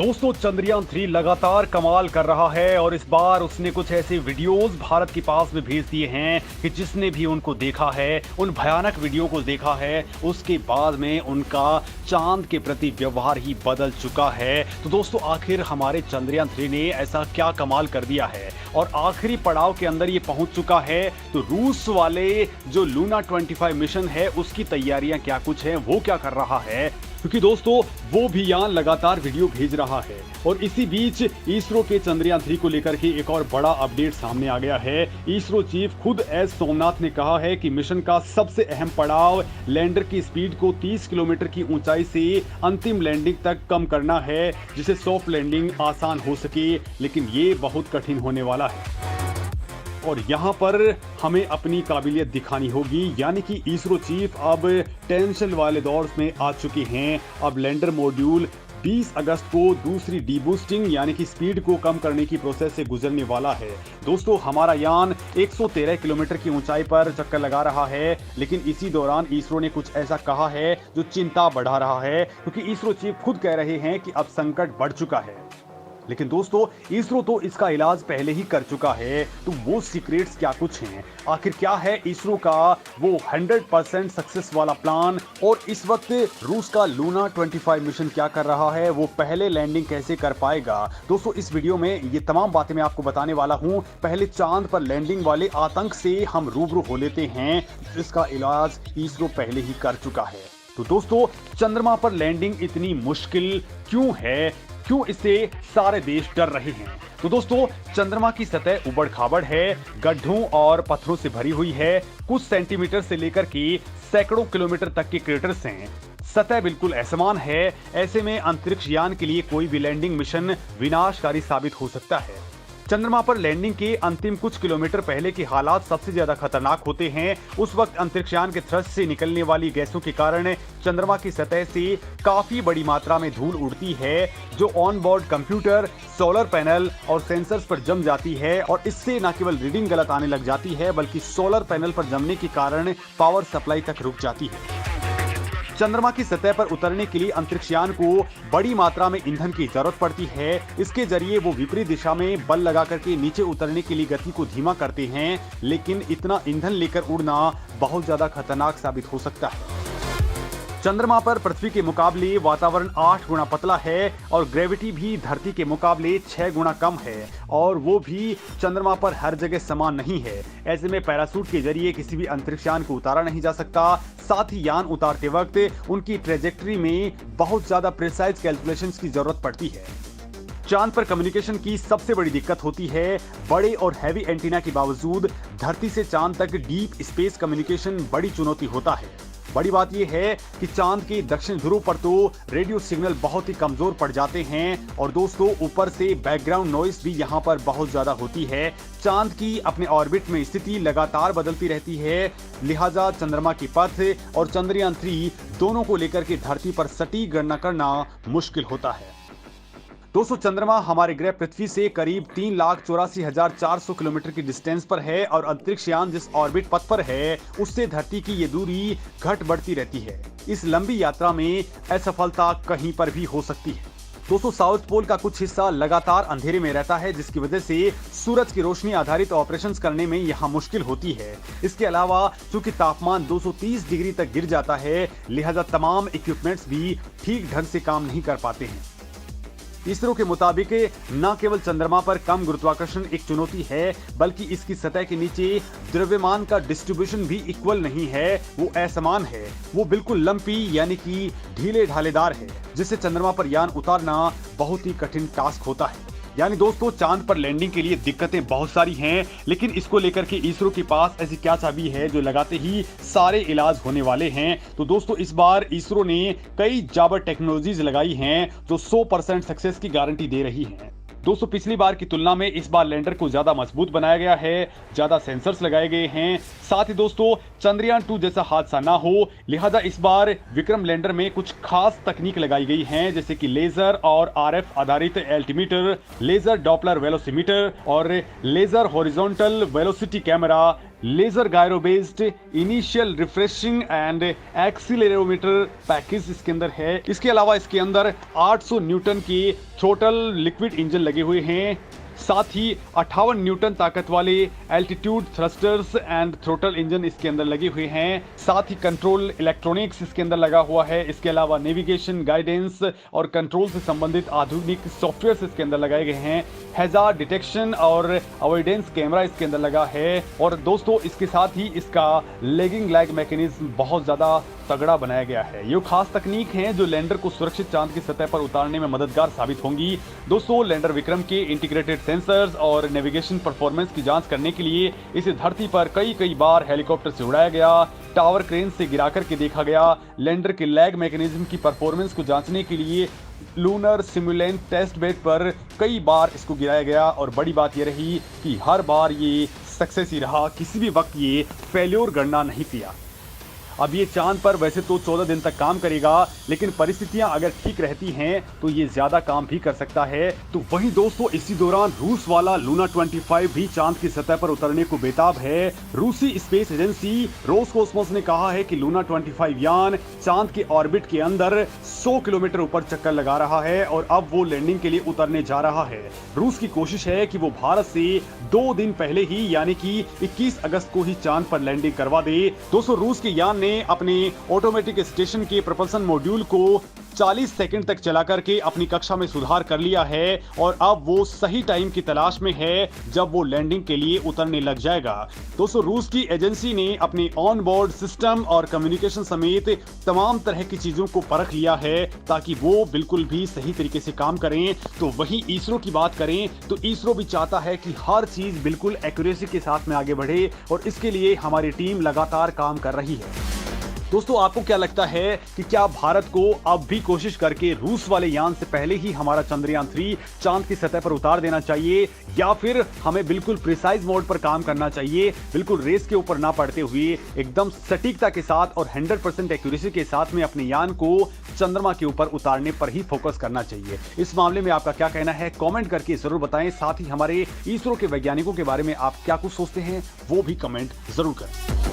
दोस्तों चंद्रयान 3 लगातार कमाल कर रहा है और इस बार उसने कुछ ऐसे वीडियोस भारत के पास में भेज दिए हैं कि जिसने भी उनको देखा है, उन भयानक वीडियो को देखा है, उसके बाद में उनका चांद के प्रति व्यवहार ही बदल चुका है। तो दोस्तों आखिर हमारे चंद्रयान 3 ने ऐसा क्या कमाल कर दिया है और आखिरी पड़ाव के अंदर ये पहुंच चुका है। तो रूस वाले जो लूना 25 मिशन है उसकी तैयारियां क्या कुछ है, वो क्या कर रहा है, क्योंकि दोस्तों वो भी यान लगातार वीडियो भेज रहा है। और इसी बीच इसरो के चंद्रयान 3 को लेकर के एक और बड़ा अपडेट सामने आ गया है। इसरो चीफ खुद एस सोमनाथ ने कहा है कि मिशन का सबसे अहम पड़ाव लैंडर की स्पीड को 30 किलोमीटर की ऊंचाई से अंतिम लैंडिंग तक कम करना है, जिससे सॉफ्ट लैंडिंग आसान हो सके, लेकिन ये बहुत कठिन होने वाला है और यहाँ पर हमें अपनी काबिलियत दिखानी होगी। यानी कि इसरो चीफ अब टेंशन वाले दौर में आ चुके हैं। अब लैंडर मॉड्यूल 20 अगस्त को दूसरी डीबूस्टिंग यानी कि स्पीड को कम करने की प्रोसेस से गुजरने वाला है। दोस्तों हमारा यान 113 किलोमीटर की ऊंचाई पर चक्कर लगा रहा है, लेकिन इसी दौरान इसरो ने कुछ ऐसा कहा है जो चिंता बढ़ा रहा है, क्योंकि इसरो चीफ खुद कह रहे हैं कि अब संकट बढ़ चुका है। लेकिन दोस्तों इसरो तो इसका इलाज पहले ही कर चुका है। तो वो सीक्रेट्स क्या कुछ हैं, आखिर क्या है इसरो का वो 100% सक्सेस वाला प्लान, और इस वक्त रूस का लूना 25 मिशन क्या कर रहा है, वो पहले लैंडिंग कैसे कर पाएगा। दोस्तों इस वीडियो में ये तमाम बातें मैं आपको बताने वाला हूं। पहले चांद पर लैंडिंग वाले आतंक से हम रूबरू हो लेते हैं, जिसका इलाज इसरो पहले ही कर चुका है। तो दोस्तों चंद्रमा पर लैंडिंग इतनी मुश्किल क्यों है, क्यों इससे सारे देश डर रहे हैं। तो दोस्तों चंद्रमा की सतह उबड़ खाबड़ है, गड्ढों और पत्थरों से भरी हुई है, कुछ सेंटीमीटर से लेकर के सैकड़ों किलोमीटर तक के क्रेटर्स हैं। सतह बिल्कुल असमान है। ऐसे में अंतरिक्ष यान के लिए कोई भी लैंडिंग मिशन विनाशकारी साबित हो सकता है। चंद्रमा पर लैंडिंग के अंतिम कुछ किलोमीटर पहले के हालात सबसे ज्यादा खतरनाक होते हैं। उस वक्त अंतरिक्षयान के थ्रस्ट से निकलने वाली गैसों के कारण चंद्रमा की सतह से काफी बड़ी मात्रा में धूल उड़ती है, जो on board computer, solar panel और सेंसर्स पर जम जाती है। और इससे न केवल रीडिंग गलत आने लग जाती है, बल्कि सोलर पैनल पर जमने के कारण पावर सप्लाई तक रुक जाती है। चंद्रमा की सतह पर उतरने के लिए अंतरिक्षयान को बड़ी मात्रा में ईंधन की जरूरत पड़ती है। इसके जरिए वो विपरीत दिशा में बल लगा करके नीचे उतरने के लिए गति को धीमा करते हैं, लेकिन इतना ईंधन लेकर उड़ना बहुत ज्यादा खतरनाक साबित हो सकता है। चंद्रमा पर पृथ्वी के मुकाबले वातावरण 8 गुना पतला है और ग्रेविटी भी धरती के मुकाबले 6 गुना कम है, और वो भी चंद्रमा पर हर जगह समान नहीं है। ऐसे में पैरासूट के जरिए किसी भी अंतरिक्षयान को उतारा नहीं जा सकता। साथ ही यान उतारते वक्त उनकी ट्रेजेक्टरी में बहुत ज्यादा प्रिसाइज कैलकुलेशंस की जरूरत पड़ती है। चांद पर कम्युनिकेशन की सबसे बड़ी दिक्कत होती है। बड़े और हैवी एंटीना के बावजूद धरती से चांद तक डीप स्पेस कम्युनिकेशन बड़ी चुनौती होता है। बड़ी बात यह है कि चांद के दक्षिण ध्रुव पर तो रेडियो सिग्नल बहुत ही कमजोर पड़ जाते हैं, और दोस्तों ऊपर से बैकग्राउंड नॉइस भी यहाँ पर बहुत ज्यादा होती है। चांद की अपने ऑर्बिट में स्थिति लगातार बदलती रहती है, लिहाजा चंद्रमा की पथ और चंद्रयान 3 दोनों को लेकर के धरती पर सटीक गणना करना मुश्किल होता है। दोस्तों चंद्रमा हमारे ग्रह पृथ्वी से करीब 3,84,400 किलोमीटर की डिस्टेंस पर है, और अंतरिक्ष यान जिस ऑर्बिट पथ पर है उससे धरती की ये दूरी घट बढ़ती रहती है। इस लंबी यात्रा में असफलता कहीं पर भी हो सकती है। दोस्तों साउथ पोल का कुछ हिस्सा लगातार अंधेरे में रहता है, जिसकी वजह से सूरज की रोशनी आधारित ऑपरेशंस करने में यहाँ मुश्किल होती है। इसके अलावा चूंकि तापमान 230 डिग्री तक गिर जाता है, लिहाजा तमाम इक्विपमेंट्स भी ठीक ढंग से काम नहीं कर पाते हैं। इसरो के मुताबिक न केवल चंद्रमा पर कम गुरुत्वाकर्षण एक चुनौती है, बल्कि इसकी सतह के नीचे द्रव्यमान का डिस्ट्रीब्यूशन भी इक्वल नहीं है, वो असमान है। वो बिल्कुल लंपी यानी कि ढीले ढालेदार है, जिससे चंद्रमा पर यान उतारना बहुत ही कठिन टास्क होता है। यानी दोस्तों चांद पर लैंडिंग के लिए दिक्कतें बहुत सारी हैं, लेकिन इसको लेकर के इसरो के पास ऐसी क्या चाबी है जो लगाते ही सारे इलाज होने वाले हैं। तो दोस्तों इस बार इसरो ने कई जाबर टेक्नोलॉजीज लगाई हैं जो 100% सक्सेस की गारंटी दे रही हैं। दोस्तों पिछली बार की तुलना में इस बार लैंडर को ज्यादा मजबूत बनाया गया है, ज्यादा सेंसर्स लगाए गए हैं। साथ ही दोस्तों चंद्रयान 2 जैसा हादसा ना हो, लिहाजा इस बार विक्रम लैंडर में कुछ खास तकनीक लगाई गई हैं, जैसे कि लेजर और आरएफ आधारित एल्टीमीटर, लेजर डॉपलर वेलोसिमीटर और laser horizontal velocity camera, laser gyro based initial refreshing and accelerometer package इसके अंदर है। इसके अलावा इसके अंदर 800 न्यूटन की थ्रोटल लिक्विड इंजन लगे हुए हैं। साथ ही 58 न्यूटन ताकत वाले altitude thrusters and throttle engine इसके अंदर लगे हुए हैं। साथ ही कंट्रोल इलेक्ट्रॉनिक्स इसके अंदर लगा हुआ है। इसके अलावा नेविगेशन, गाइडेंस और कंट्रोल से संबंधित आधुनिक सॉफ्टवेयर इसके अंदर लगाए गए हैं। हैजार्ड डिटेक्शन और अवॉइडेंस कैमरा इसके अंदर लगा है। और दोस्तों इसके साथ ही इसका लेगिंग लैग मैकेनिज्म बहुत ज्यादा तगड़ा बनाया गया है। ये खास तकनीक है जो लैंडर को सुरक्षित चांद की सतह पर उतारने में मददगार साबित होंगी। दोस्तों लैंडर विक्रम के इंटीग्रेटेड सेंसर्स और नेविगेशन परफॉर्मेंस की जांच करने के लिए इसे धरती पर कई बार हेलीकॉप्टर से उड़ाया गया, टावर क्रेन से गिरा करके देखा गया। लैंडर के लैग मैकेनिज्म की परफॉर्मेंस को जांचने के लिए लूनर सिमुलेंट टेस्ट बेड पर कई बार इसको गिराया गया और बड़ी बात यह रही कि हर बार ये सक्सेस ही रहा, किसी भी वक्त ये फेल्योर गणना नहीं किया। अब ये चांद पर वैसे तो 14 दिन तक काम करेगा, लेकिन परिस्थितियां अगर ठीक रहती हैं तो ये ज्यादा काम भी कर सकता है। तो वहीं दोस्तों इसी दौरान रूस वाला लूना 25 भी चांद की सतह पर उतरने को बेताब है। रूसी स्पेस एजेंसी रोसकोस्मोस ने कहा है कि लूना 25 यान चांद के ऑर्बिट के अंदर 100 किलोमीटर ऊपर चक्कर लगा रहा है और अब वो लैंडिंग के लिए उतरने जा रहा है। रूस की कोशिश है कि वो भारत से 2 दिन पहले ही यानी कि 21 अगस्त को ही चांद पर लैंडिंग करवा दे। दोस्तों रूस के यान ने अपने ऑटोमेटिक स्टेशन के propulsion मॉड्यूल को 40 सेकंड तक चला करके अपनी कक्षा में सुधार कर लिया है और अब वो सही टाइम की तलाश में है जब वो लैंडिंग के लिए उतरने लग जाएगा। दोस्तों रूस की एजेंसी ने अपने ऑन बोर्ड सिस्टम और कम्युनिकेशन समेत तमाम तरह की चीजों को परख लिया है ताकि वो बिल्कुल भी सही तरीके से काम करें। तो वहीं इसरो की बात करें तो इसरो भी चाहता है कि हर चीज बिल्कुल एक्यूरेसी के साथ में आगे बढ़े और इसके लिए हमारी टीम लगातार काम कर रही है। दोस्तों आपको क्या लगता है कि क्या भारत को अब भी कोशिश करके रूस वाले यान से पहले ही हमारा चंद्रयान 3 चांद की सतह पर उतार देना चाहिए या फिर हमें बिल्कुल प्रिसाइज मोड पर काम करना चाहिए, बिल्कुल रेस के ऊपर ना पड़ते हुए एकदम सटीकता के साथ और 100% एक्यूरेसी के साथ में अपने यान को चंद्रमा के ऊपर उतारने पर ही फोकस करना चाहिए। इस मामले में आपका क्या कहना है कमेंट करके जरूर बताएं। साथ ही हमारे इसरो के वैज्ञानिकों के बारे में आप क्या कुछ सोचते हैं वो भी कमेंट जरूर करें।